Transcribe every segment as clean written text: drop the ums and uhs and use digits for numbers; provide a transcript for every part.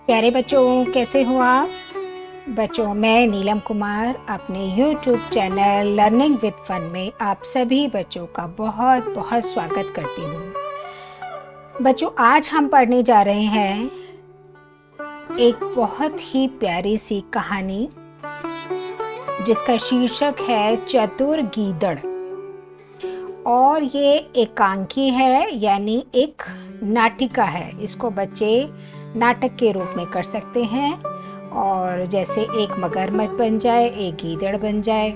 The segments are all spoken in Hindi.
प्यारे बच्चों, कैसे हो आप? बच्चों, मैं नीलम कुमार अपने YouTube channel learning with fun में आप सभी बच्चों का बहुत बहुत स्वागत करती हूँ। बच्चों, आज हम पढ़ने जा रहे हैं एक बहुत ही प्यारी सी कहानी जिसका शीर्षक है चतुर गीदड़। और ये एकांकी है, यानी एक नाटिका है। इसको बच्चे नाटक के रूप में कर सकते हैं, और जैसे एक मगरमच्छ बन जाए, एक गीदड़ बन जाए,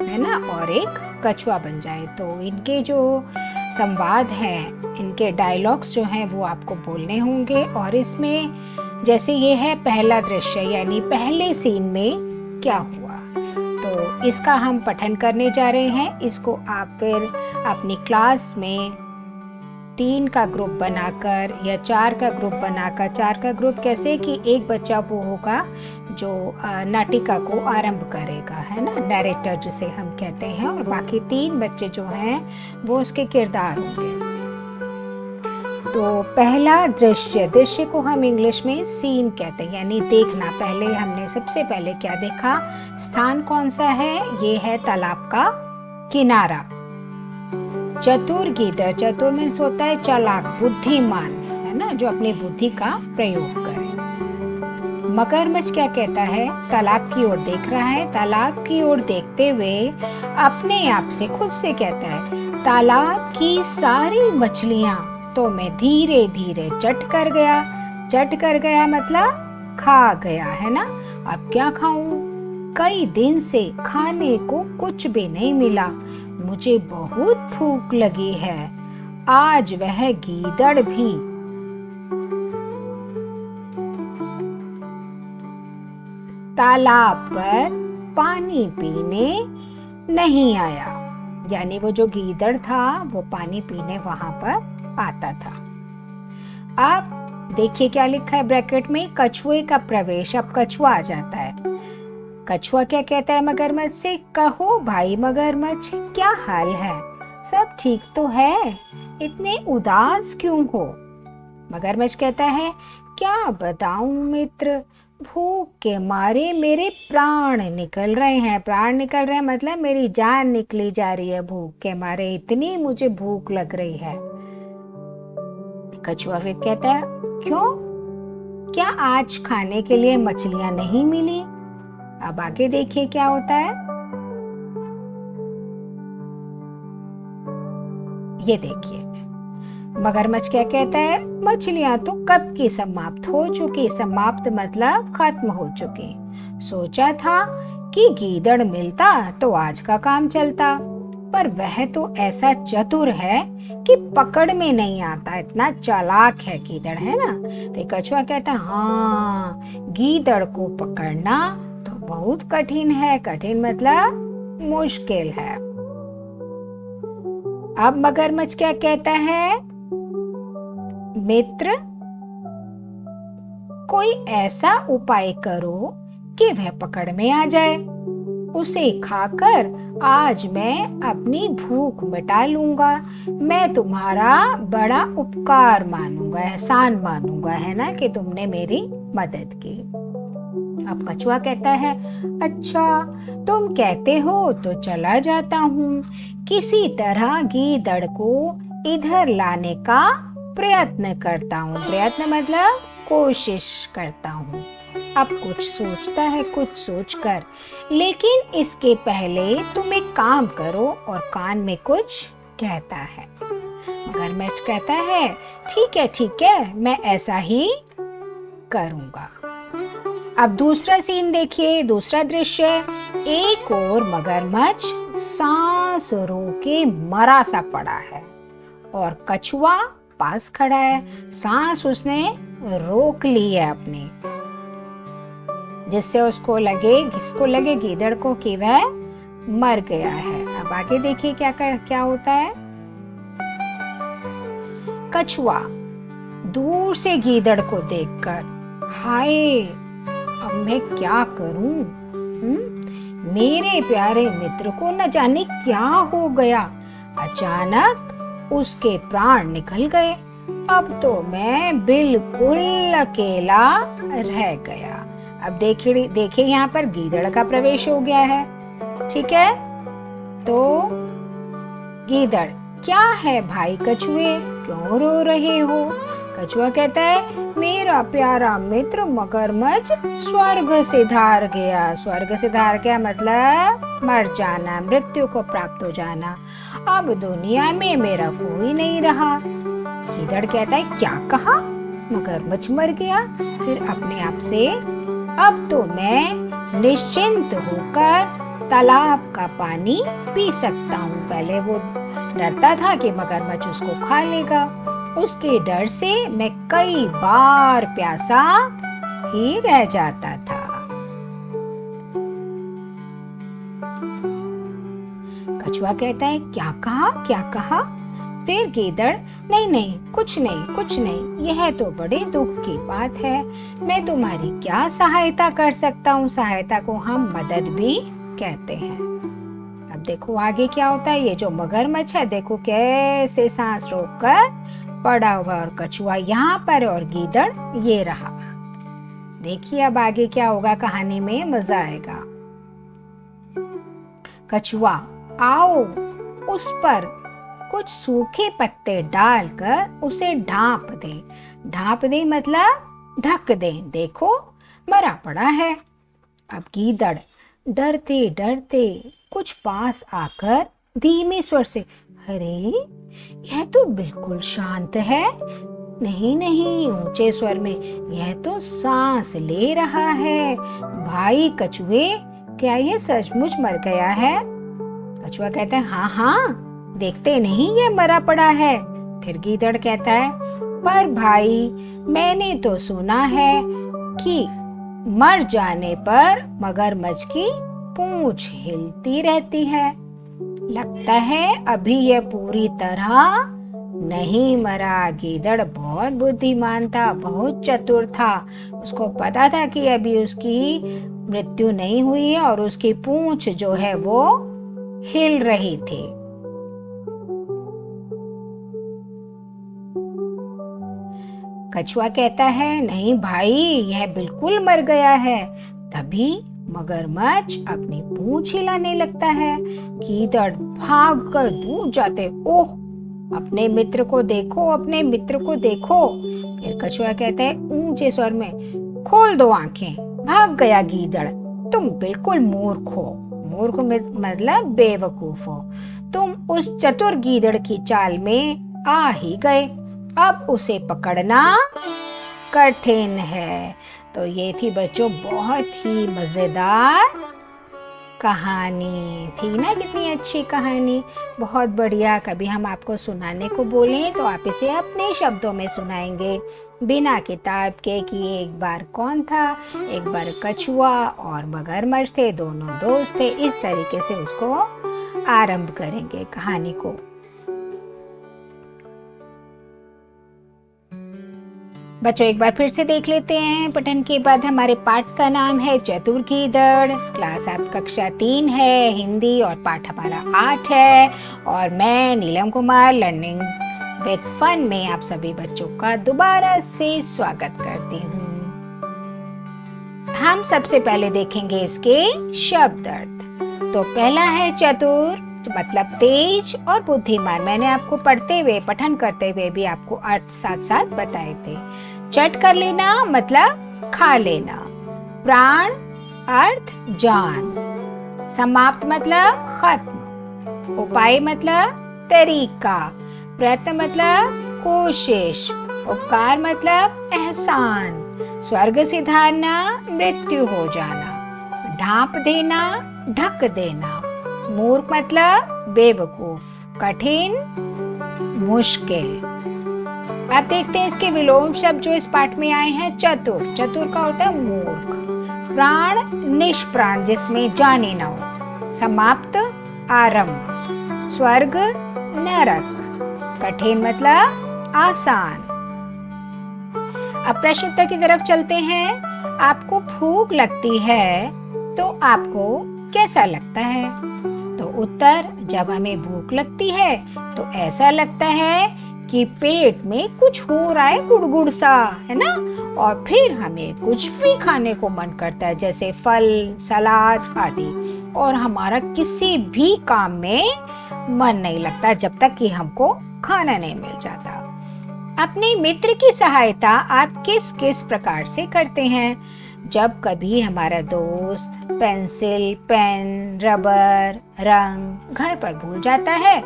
है ना, और एक कछुआ बन जाए। तो इनके जो संवाद हैं, इनके डायलॉग्स जो हैं वो आपको बोलने होंगे। और इसमें जैसे ये है पहला दृश्य, यानी पहले सीन में क्या हुआ, तो इसका हम पठन करने जा रहे हैं। इसको आप फिर अपनी क्लास में 3 का ग्रुप बनाकर या 4 का ग्रुप बनाकर, 4 का ग्रुप कैसे कि एक बच्चा वो होगा जो नाटिका को आरंभ करेगा, है ना, डायरेक्टर जिसे हम कहते हैं, और बाकी 3 बच्चे जो हैं वो उसके किरदार होंगे। तो पहला दृश्य को हम इंग्लिश में सीन कहते हैं, यानी देखना। पहले हमने सबसे पहले क्या देखा, स्थान कौन सा है, ये है तालाब का किनारा। चतुर गीदड़, चतुर मीन्स होता है चालाक, बुद्धिमान, है ना, जो अपनी बुद्धि का प्रयोग करे। मगरमच्छ क्या कहता है, तालाब की ओर देख रहा है। तालाब की ओर देखते हुए अपने आप से, खुद से कहता है, तालाब की सारी मछलियां तो मैं धीरे धीरे चट कर गया। चट कर गया मतलब खा गया, है ना। अब क्या खाऊं, कई दिन से खाने को कुछ भी नहीं मिला। मुझे बहुत भूख लगी है। आज वह गीदड़ भी तालाब पर पानी पीने नहीं आया। यानी वो जो गीदड़ था वो पानी पीने वहां पर आता था। अब देखिए क्या लिखा है ब्रैकेट में, कछुए का प्रवेश। अब कछुआ आ जाता है। कछुआ क्या कहता है मगरमच्छ से, कहो भाई मगरमच्छ, क्या हाल है, सब ठीक तो है, इतने उदास क्यों हो? मगरमच्छ कहता है, क्या बताऊं मित्र, भूख के मारे मेरे प्राण निकल रहे हैं। प्राण निकल रहे हैं मतलब मेरी जान निकली जा रही है भूख के मारे, इतनी मुझे भूख लग रही है। कछुआ फिर कहता है, क्यों, क्या आज खाने के लिए मछलियां नहीं मिली? अब आगे देखिए क्या होता है। ये देखिए मगरमच्छ क्या कहता है, मछलियां तो कब की समाप्त हो चुकी। समाप्त मतलब खत्म हो चुकी। सोचा था कि गीदड़ मिलता तो आज का काम चलता, पर वह तो ऐसा चतुर है कि पकड़ में नहीं आता। इतना चालाक है गीदड़, है ना। तो कछुआ कहता, हाँ, गीदड़ को पकड़ना तो बहुत कठिन है। कठिन मतलब मुश्किल है। अब मगरमच्छ क्या कहता है, मित्र, कोई ऐसा उपाय करो कि वह पकड़ में आ जाए। उसे खाकर आज मैं अपनी भूख मिटा लूंगा। मैं तुम्हारा बड़ा उपकार मानूंगा, एहसान मानूंगा, है ना, कि तुमने मेरी मदद की। अब कछुआ कहता है, अच्छा तुम कहते हो तो चला जाता हूँ। किसी तरह गीदड़ को इधर लाने का प्रयत्न करता हूँ। प्रयत्न मतलब कोशिश करता हूँ। अब कुछ सोचता है, कुछ सोचकर, लेकिन इसके पहले तुम एक काम करो, और कान में कुछ कहता है। मगरमच्छ कहता है, ठीक है, मैं ऐसा ही करूँगा। अब दूसरा सीन देखिए, दूसरा दृश्य। एक और मगरमच्छ सांस रोके मरा सा पड़ा है, और कछुआ पास खड़ा है। सांस उसने रोक ली है अपनी, जिससे उसको लगे गीदड़ को कि वह मर गया है। अब आगे देखिए क्या होता है। कछुआ दूर से गीदड़ को देखकर, हाय, अब मैं क्या करूं? मेरे प्यारे मित्र को न जाने क्या हो गया। अचानक उसके प्राण निकल गए। अब तो मैं बिल्कुल अकेला रह गया। अब देखिए यहाँ पर गीदड़ का प्रवेश हो गया है। ठीक है, तो गीदड़, क्या है भाई कछुए, क्यों रो रहे हो? कछुआ कहता है, मेरा प्यारा मित्र मगरमच्छ स्वर्ग से धार गया। स्वर्ग से धार गया मतलब मर जाना, मृत्यु को प्राप्त हो जाना। अब दुनिया में मेरा कोई नहीं रहा। गीदड़ कहता है, क्या कहा? मगरमच्छ मर गया? फिर अपने आप से, अब तो मैं निश्चिंत होकर तालाब का पानी पी सकता हूँ। पहले वो डरता था कि मगरमच्छ उसको खा लेगा। उसके डर से मैं कई बार प्यासा ही रह जाता था। कछुआ कहता है, क्या कहा, क्या कहा? फिर गीदड़, नहीं नहीं, कुछ नहीं, कुछ नहीं, यह तो बड़े दुख की बात है। मैं तुम्हारी क्या सहायता कर सकता हूँ? सहायता को हम मदद भी कहते हैं। अब देखो आगे क्या होता है। ये जो मगरमच्छ है, देखो कैसे सांस रोककर पड़ा हुआ, और कछुआ यहाँ पर और गीदड़ ये रहा। देखिए अब आगे क्या होगा कहानी में, मजा आएगा। कछुआ, आओ उस पर कुछ सूखे पत्ते डालकर उसे ढांप दे। ढांप दे मतलब ढक दे, देखो मरा पड़ा है। अब गीदड़ डरते डरते कुछ पास आकर धीमे स्वर से, अरे यह तो बिल्कुल शांत है। नहीं नहीं, ऊंचे स्वर में, यह तो सांस ले रहा है। भाई कछुए, क्या यह सचमुच मर गया है? कछुआ कहता है, हाँ हाँ, देखते नहीं ये मरा पड़ा है। फिर गीदड़ कहता है, पर भाई मैंने तो सुना है कि मर जाने पर मगरमच्छ की पूंछ हिलती रहती है। लगता है अभी यह पूरी तरह नहीं मरा। गीदड़ बहुत बुद्धिमान था, बहुत चतुर था। उसको पता था कि अभी उसकी मृत्यु नहीं हुई है और उसकी पूंछ जो है वो हिल रही थी। कछुआ कहता है, नहीं भाई, यह बिल्कुल मर गया है। तभी मगरमच्छ अपनी पूंछ हिलाने लगता है। गीदड़ भागकर दूर जाते, ओह अपने मित्र को देखो, अपने मित्र को देखो। फिर कछुआ कहता है ऊंचे स्वर में, खोल दो आंखें। भाग गया गीदड़, तुम बिल्कुल मूर्ख हो। मूर्ख मतलब बेवकूफ हो। तुम उस चतुर गीदड़ की चाल में आ ही गए। अब उसे पकड़ना कठिन है। तो ये थी बच्चों बहुत ही मजेदार कहानी थी ना, कितनी अच्छी कहानी, बहुत बढ़िया। कभी हम आपको सुनाने को बोलें तो आप इसे अपने शब्दों में सुनाएंगे, बिना किताब के कि एक बार कौन था। एक बार कछुआ और मगरमच्छ थे, दोनों दोस्त थे। इस तरीके से उसको आरंभ करेंगे कहानी को। बच्चों एक बार फिर से देख लेते हैं पठन के बाद। हमारे पाठ का नाम है चतुर गीदड़। क्लास आप कक्षा 3 है, हिंदी, और पाठ हमारा 8 है। और मैं नीलम कुमार लर्निंग विद फन में आप सभी बच्चों का दोबारा से स्वागत करती हूँ। हम सबसे पहले देखेंगे इसके शब्द अर्थ। तो पहला है चतुर, मतलब तेज और बुद्धिमान। मैंने आपको पढ़ते हुए, पठन करते हुए भी आपको अर्थ साथ साथ बताए थे। चट कर लेना मतलब खा लेना। प्राण अर्थ जान। समाप्त मतलब खत्म। उपाय मतलब तरीका। प्रयत्न मतलब कोशिश। उपकार मतलब एहसान। स्वर्ग से धारना मृत्यु हो जाना। ढांप देना ढक देना। मूर्ख मतलब बेवकूफ। कठिन मुश्किल। अब देखते हैं इसके विलोम शब्द जो इस पाठ में आए हैं। चतुर, चतुर का होता है मूर्ख। प्राण निष्प्राण, जिसमें जान ही ना हो। समाप्त आरंभ। स्वर्ग नरक। कठिन मतलब आसान। अब प्रश्न उत्तर की तरफ चलते हैं। आपको भूख लगती है तो आपको कैसा लगता है? तो उत्तर, जब हमें भूख लगती है तो ऐसा लगता है कि पेट में कुछ हो रहा है गुड़गुड़ सा, है ना। और फिर हमें कुछ भी खाने को मन करता है, जैसे फल, सलाद आदि, और हमारा किसी भी काम में मन नहीं लगता जब तक कि हमको खाना नहीं मिल जाता। अपने मित्र की सहायता आप किस किस प्रकार से करते हैं? जब कभी हमारा दोस्त पेंसिल, पेन, रबर, रंग घर पर भूल जाता है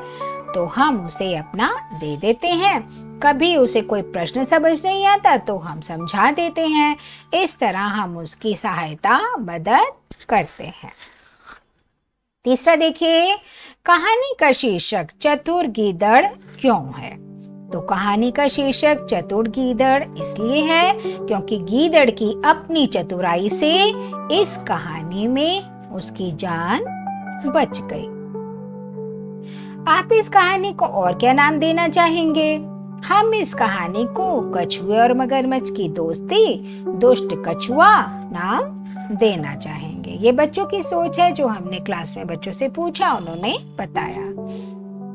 तो हम उसे अपना दे देते हैं। कभी उसे कोई प्रश्न समझ नहीं आता तो हम समझा देते हैं। इस तरह हम उसकी सहायता, मदद करते हैं। तीसरा देखिए, कहानी का शीर्षक चतुर गीदड़ क्यों है? तो कहानी का शीर्षक चतुर गीदड़ इसलिए है क्योंकि गीदड़ की अपनी चतुराई से इस कहानी में उसकी जान बच गई। आप इस कहानी को और क्या नाम देना चाहेंगे? हम इस कहानी को कछुए और मगरमच्छ की दोस्ती, दुष्ट कछुआ नाम देना चाहेंगे। ये बच्चों की सोच है जो हमने क्लास में बच्चों से पूछा, उन्होंने बताया।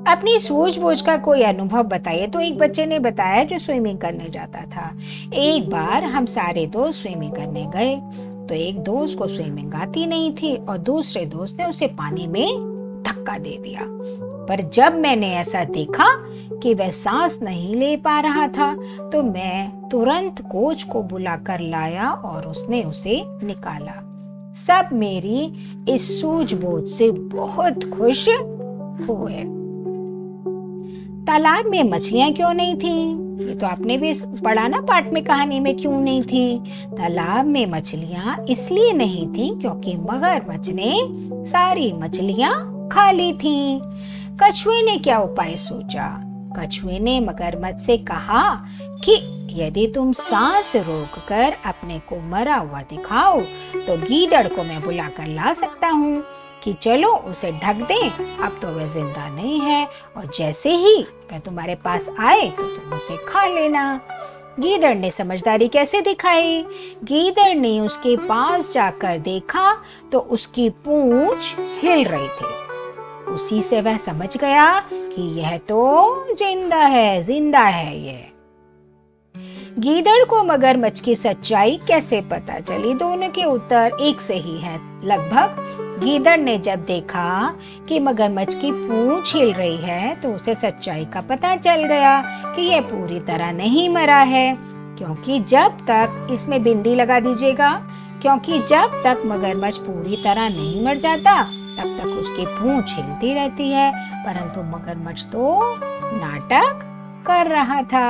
अपनी सूझबूझ का कोई अनुभव बताइए। तो एक बच्चे ने बताया जो स्विमिंग करने जाता था। एक बार हम सारे दोस्त स्विमिंग करने गए तो एक दोस्त को स्विमिंग आती नहीं थी और दूसरे दोस्त ने उसे पानी में धक्का दे दिया। पर जब मैंने ऐसा देखा कि वह सांस नहीं ले पा रहा था तो मैं तुरंत कोच को बुलाकर लाया और उसने उसे निकाला। सब मेरी इस सूझबूझ से बहुत खुश हुए। तालाब में मछलियां क्यों नहीं थी? ये तो आपने भी पढ़ा ना पाठ में, कहानी में क्यों नहीं थी। तालाब में मछलियां इसलिए नहीं थी क्योंकि मगरमच्छ ने सारी मछलियां खा ली थी। कछुए ने क्या उपाय सोचा? कछुए ने मगरमच्छ से कहा कि यदि तुम सांस रोककर अपने को मरा हुआ दिखाओ तो गीदड़ को मैं बुलाकर ला सकता हूँ कि चलो उसे ढक दें, अब तो वह जिंदा नहीं है, और जैसे ही वह तुम्हारे पास आए तो तुम उसे खा लेना। गीदड़ ने समझदारी कैसे दिखाई? गीदड़ ने उसके पास जाकर देखा तो उसकी पूंछ हिल रही थी। उसी से वह समझ गया कि यह तो जिंदा है ये। गीदड़ को मगरमच्छ की सच्चाई कैसे पता चली? दोनों के उत्तर एक से ही है लगभग। गीदड़ ने जब देखा कि मगरमच्छ की पूंछ हिल रही है तो उसे सच्चाई का पता चल गया कि यह पूरी तरह नहीं मरा है, क्योंकि जब तक इसमें बिंदी लगा दीजिएगा, क्योंकि जब तक मगरमच्छ पूरी तरह नहीं मर जाता तब तक उसकी पूंछ हिलती रहती है, परंतु मगरमच्छ तो नाटक कर रहा था।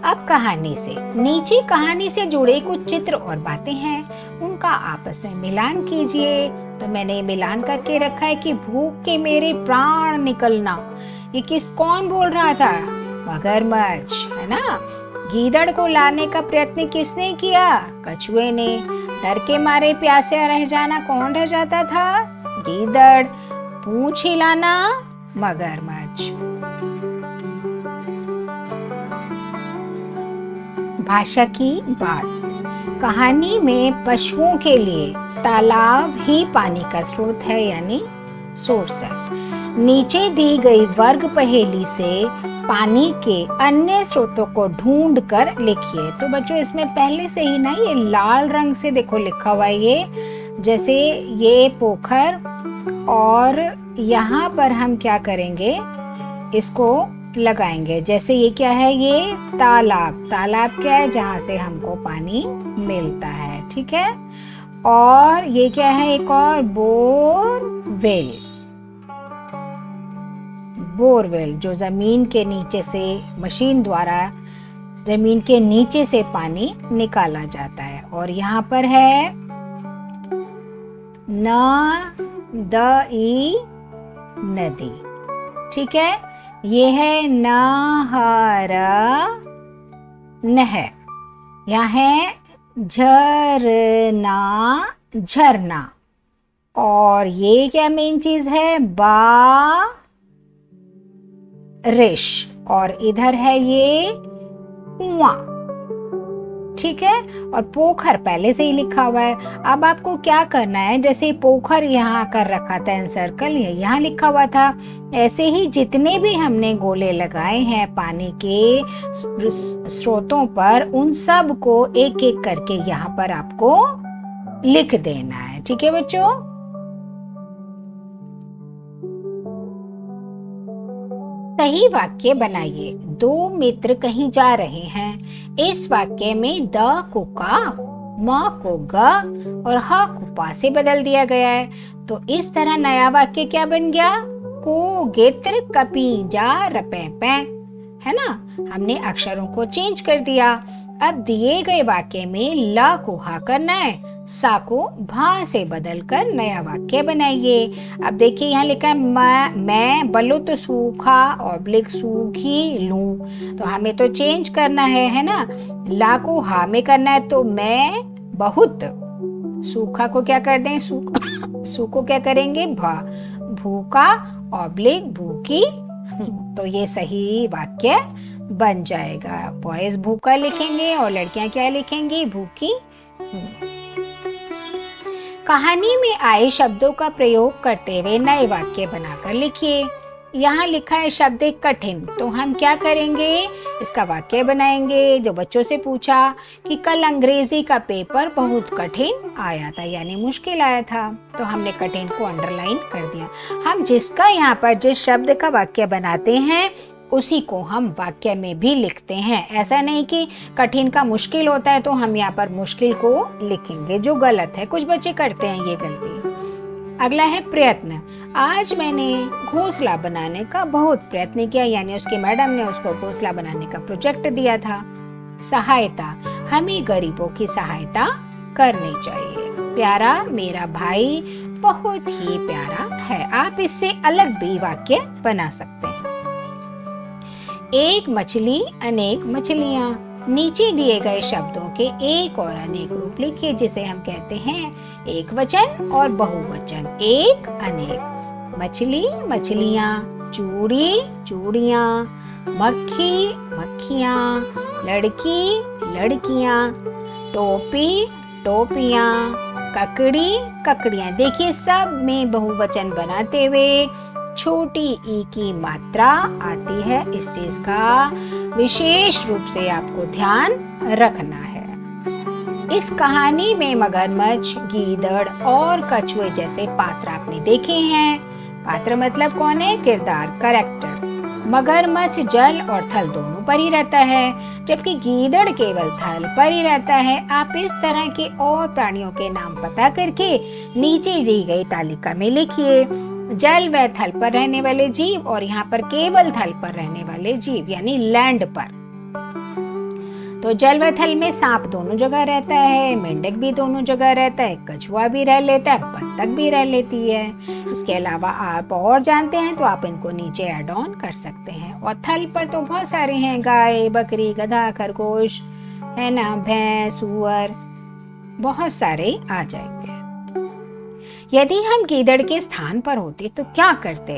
अब कहानी से नीचे कहानी से जुड़े कुछ चित्र और बातें हैं, उनका आपस में मिलान कीजिए। तो मैंने मिलान करके रखा है कि भूख के मेरे प्राण निकलना, ये कौन बोल रहा था? मगरमच्छ, है ना। गीदड़ को लाने का प्रयत्न किसने किया? कछुए ने। डर के मारे प्यासे रह जाना कौन रह जाता था? गीदड़। पूंछ हिलाना मगरमच्छ। भाषा की बात। कहानी में पशुओं के लिए तालाब ही पानी का स्रोत है, यानी सोर्स है। नीचे दी गई वर्ग पहेली से पानी के अन्य स्रोतों को ढूंढ कर लिखिए। तो बच्चों इसमें पहले से ही ना ये लाल रंग से देखो लिखा हुआ है, ये जैसे ये पोखर, और यहाँ पर हम क्या करेंगे, इसको लगाएंगे। जैसे ये क्या है? ये तालाब। तालाब क्या है? जहाँ से हमको पानी मिलता है, ठीक है। और ये क्या है? एक और बोरवेल। बोरवेल जो जमीन के नीचे से मशीन द्वारा जमीन के नीचे से पानी निकाला जाता है। और यहाँ पर है नदी, ठीक है। ये है नहर, यहाँ है झरना। और ये क्या मेन चीज है? बारिश। और इधर है ये कुआं, ठीक है। और पोखर पहले से ही लिखा हुआ है। अब आपको क्या करना है, जैसे पोखर यहाँ कर रखा था इन सर्कल, ये यहाँ लिखा हुआ था, ऐसे ही जितने भी हमने गोले लगाए हैं पानी के स्रोतों पर, उन सब को एक एक करके यहाँ पर आपको लिख देना है। ठीक है बच्चों। सही वाक्य बनाइए। दो मित्र कहीं जा रहे हैं। इस वाक्य में द को का, म को ग और ह को पा से बदल दिया गया है। तो इस तरह नया वाक्य क्या बन गया, को गेत्र कपी जा रपे पै, है ना। हमने अक्षरों को चेंज कर दिया। अब दिए गए वाक्य में ला को हा करना है, सा को भा से बदलकर नया वाक्य बनाइए। अब देखिए यहाँ लिखा है मैं बलुत सूखा ऑब्लिक सूखी लूं, तो हमें तो चेंज करना है ना। ला को हा में करना है, तो मैं बहुत, सूखा को क्या कर दें, सू को क्या करेंगे, भा, भूखा ऑब्लिक भूखी, तो ये सही वाक्य बन जाएगा। बॉयज भूखा लिखेंगे और लड़कियां क्या लिखेंगी, भूखी। कहानी में आए शब्दों का प्रयोग करते हुए नए वाक्य बनाकर लिखिए। यहाँ लिखा है शब्द कठिन, तो हम क्या करेंगे, इसका वाक्य बनाएंगे। जो बच्चों से पूछा कि कल अंग्रेजी का पेपर बहुत कठिन आया था, यानी मुश्किल आया था, तो हमने कठिन को अंडरलाइन कर दिया। हम जिसका यहाँ पर जिस शब्द का वाक्य बनाते हैं उसी को हम वाक्य में भी लिखते हैं। ऐसा नहीं कि कठिन का मुश्किल होता है तो हम यहाँ पर मुश्किल को लिखेंगे, जो गलत है। कुछ बच्चे करते हैं ये गलती। अगला है प्रयत्न। आज मैंने घोंसला बनाने का बहुत प्रयत्न किया, यानी उसकी मैडम ने उसको घोंसला बनाने का प्रोजेक्ट दिया था। सहायता, हमें गरीबों की सहायता करनी चाहिए। प्यारा, मेरा भाई बहुत ही प्यारा है। आप इससे अलग भी वाक्य बना सकते हैं। एक मछली अनेक मछलियाँ। नीचे दिए गए शब्दों के एक और अनेक रूप लिखिए, जिसे हम कहते हैं एक वचन और बहुवचन। एक अनेक, मछली मछलियाँ, चूड़ी चूड़ियाँ, मक्खी मक्खियाँ, लड़की लड़कियाँ, टोपी टोपियाँ, ककड़ी ककड़ियाँ। देखिए सब में बहुवचन बनाते हुए छोटी ई की मात्रा आती है। इस चीज का विशेष रूप से आपको ध्यान रखना है। इस कहानी में मगरमच्छ, गीदड़ और कछुए जैसे पात्र आपने देखे हैं। पात्र मतलब कौन है, किरदार, कैरेक्टर। मगरमच्छ जल और थल दोनों पर ही रहता है, जबकि गीदड़ केवल थल पर ही रहता है। आप इस तरह के और प्राणियों के नाम पता करके नीचे दी गई तालिका में लिखिए। जल व थल पर रहने वाले जीव और यहाँ पर केवल थल पर रहने वाले जीव, यानी लैंड पर। तो जल व थल में सांप दोनों जगह रहता है, मेंढक भी दोनों जगह रहता है, कछुआ भी रह लेता है, बत्तख भी रह लेती है। इसके अलावा आप और जानते हैं तो आप इनको नीचे ऐड ऑन कर सकते हैं। और थल पर तो बहुत सारे हैं, गाय, बकरी, गधा, खरगोश, है ना, भैंस, सूअर, बहुत सारे आ जाएंगे। यदि हम गीदड़ के स्थान पर होते तो क्या करते,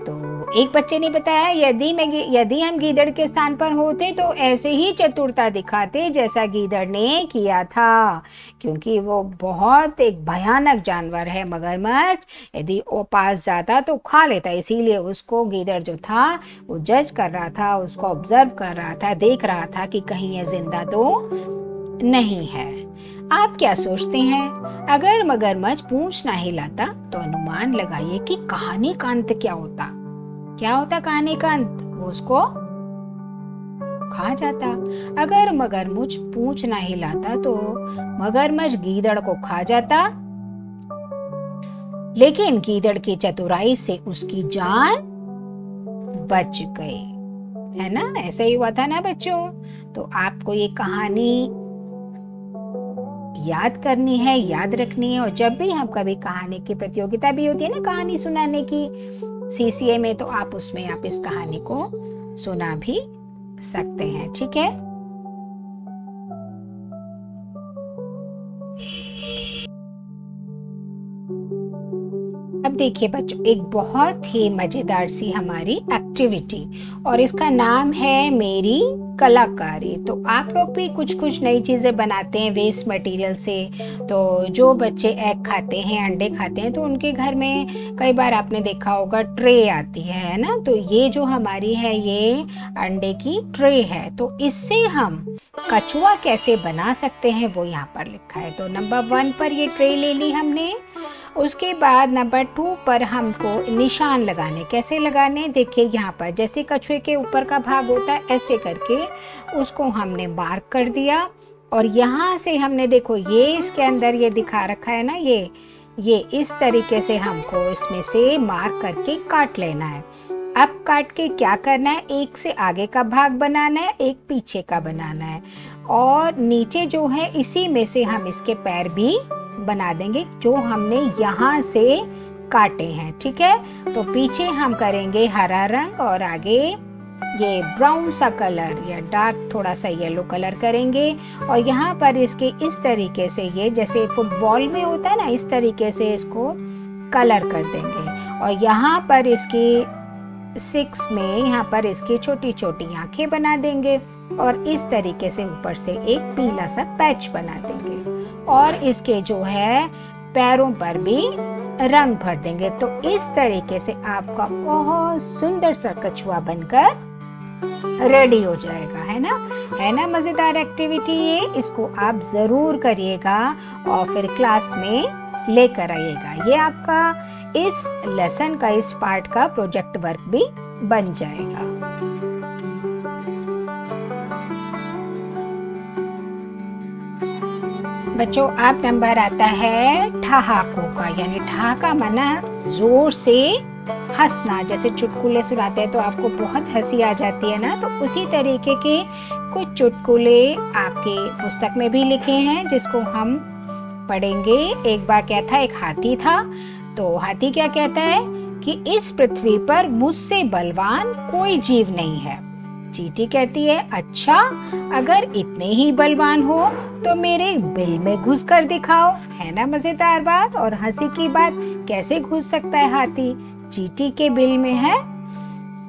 तो एक बच्चे ने बताया यदि हम गीदड़ के स्थान पर होते तो ऐसे ही चतुरता दिखाते जैसा गीदड़ ने किया था, क्योंकि वो बहुत एक भयानक जानवर है मगरमच्छ। यदि वो पास जाता तो खा लेता, इसीलिए उसको गीदड़ जो था वो जज कर रहा था, उसको ऑब्जर्व कर रहा था, देख रहा था कि कहीं ये जिंदा तो नहीं है। आप क्या सोचते हैं, अगर मगरमच्छ पूंछ ना हिलाता तो अनुमान लगाइए कि कहानी का अंत क्या होता। क्या होता कहानी का अंत, वो उसको खा जाता। अगर मगरमच्छ पूंछ ना हिलाता तो मगरमच्छ गीदड़ को खा जाता, लेकिन गीदड़ की चतुराई से उसकी जान बच गई, है ना। ऐसे ही हुआ था ना बच्चों। तो आपको ये कहानी याद करनी है, याद रखनी है। और जब भी हम कभी कहानी की प्रतियोगिता भी होती है ना कहानी सुनाने की सीसीए में, तो आप उसमें आप इस कहानी को सुना भी सकते हैं। ठीक है। अब देखिए बच्चों, एक बहुत ही मज़ेदार सी हमारी एक्टिविटी, और इसका नाम है मेरी कलाकारी। तो आप लोग भी कुछ कुछ नई चीज़ें बनाते हैं वेस्ट मटेरियल से। तो जो बच्चे एग खाते हैं, अंडे खाते हैं, तो उनके घर में कई बार आपने देखा होगा ट्रे आती है ना। तो ये जो हमारी है, ये अंडे की ट्रे है। तो इससे हम कछुआ कैसे बना सकते हैं वो यहाँ पर लिखा है। तो नंबर 1 पर ये ट्रे ले ली हमने। उसके बाद नंबर 2 पर हमको निशान लगाने, कैसे लगाने, देखिए यहाँ पर जैसे कछुए के ऊपर का भाग होता है, ऐसे करके उसको हमने मार्क कर दिया। और यहाँ से हमने देखो, ये इसके अंदर ये दिखा रखा है ना, ये इस तरीके से हमको इसमें से मार्क करके काट लेना है। अब काट के क्या करना है, एक से आगे का भाग बनाना है, एक पीछे का बनाना है, और नीचे जो है इसी में से हम इसके पैर भी बना देंगे जो हमने यहाँ से काटे हैं। ठीक है, तो पीछे हम करेंगे हरा रंग और आगे ये ब्राउन सा कलर या डार्क थोड़ा सा येलो कलर करेंगे। और यहाँ पर इसके इस तरीके से, ये जैसे फुटबॉल में होता है ना, इस तरीके से इसको कलर कर देंगे। और यहाँ पर इसकी 6 में यहाँ पर इसकी छोटी छोटी आंखें बना देंगे, और इस तरीके से ऊपर से एक पीला सा पैच बना देंगे, और इसके जो है पैरों पर भी रंग भर देंगे। तो इस तरीके से आपका बहुत सुंदर सा कछुआ बनकर रेडी हो जाएगा, है ना मजेदार एक्टिविटी ये। इसको आप जरूर करिएगा और फिर क्लास में लेकर आइएगा। ये आपका इस लेसन का, इस पार्ट का प्रोजेक्ट वर्क भी बन जाएगा। बच्चों, अब नंबर आता है ठहाकों का, यानी ठहाका माना जोर से हंसना। जैसे चुटकुले सुनाते हैं तो आपको बहुत हंसी आ जाती है ना, तो उसी तरीके के कुछ चुटकुले आपके पुस्तक में भी लिखे हैं जिसको हम पढ़ेंगे। एक बार क्या था, एक हाथी था। तो हाथी क्या कहता है कि इस पृथ्वी पर मुझसे बलवान कोई जीव नहीं है। चींटी कहती है, अच्छा, अगर इतने ही बलवान हो तो मेरे बिल में घुस कर दिखाओ। है ना मजेदार बात और हंसी की बात, कैसे घुस सकता है हाथी चींटी के बिल में, है।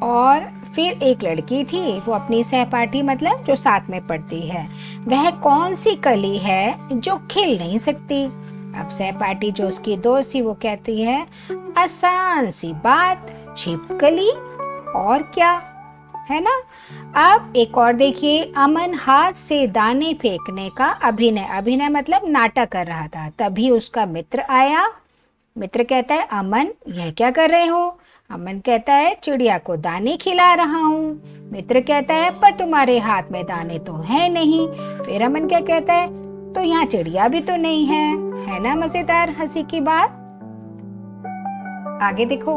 और फिर एक लड़की थी, वो अपनी सहपाठी मतलब जो साथ में पढ़ती है, वह कौन सी कली है जो खिल नहीं सकती। अब सहपाठी जो उसकी दोस्त थी वो कहती है, आसान सी बात, छिपकली, और क्या, है ना। अब एक और देखिए, अमन हाथ से दाने फेंकने का अभिनय मतलब नाटक कर रहा था। तभी उसका मित्र आया। मित्र कहता है, अमन यह क्या कर रहे हो। अमन कहता है, चिड़िया को दाने खिला रहा हूँ। मित्र कहता है, पर तुम्हारे हाथ में दाने तो है नहीं। फिर अमन क्या कहता है, तो यहाँ चिड़िया भी तो नहीं है ना मजेदार हंसी की बात। आगे देखो,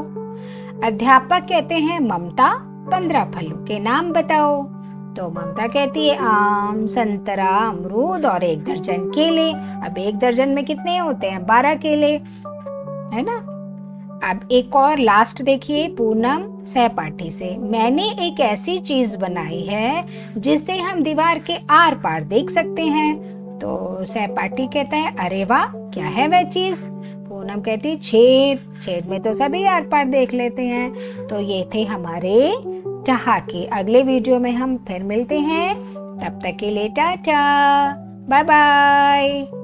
अध्यापक कहते हैं, ममता 15 फलों के नाम बताओ। तो ममता कहती है, आम, संतरा, अमरूद और 1 दर्जन केले। अब 1 दर्जन में कितने होते हैं, 12 केले, है ना। अब एक और लास्ट देखिए, पूनम सहपाठी से, मैंने एक ऐसी चीज बनाई है जिससे हम दीवार के आर पार देख सकते हैं। तो सहपाठी कहता है, अरे वाह, क्या है वह चीज। पूनम कहती, छेद में तो सभी आर पार देख लेते हैं। तो ये थे हमारे ठहाके। अगले वीडियो में हम फिर मिलते हैं, तब तक के लिए टाटा, बाय बाय।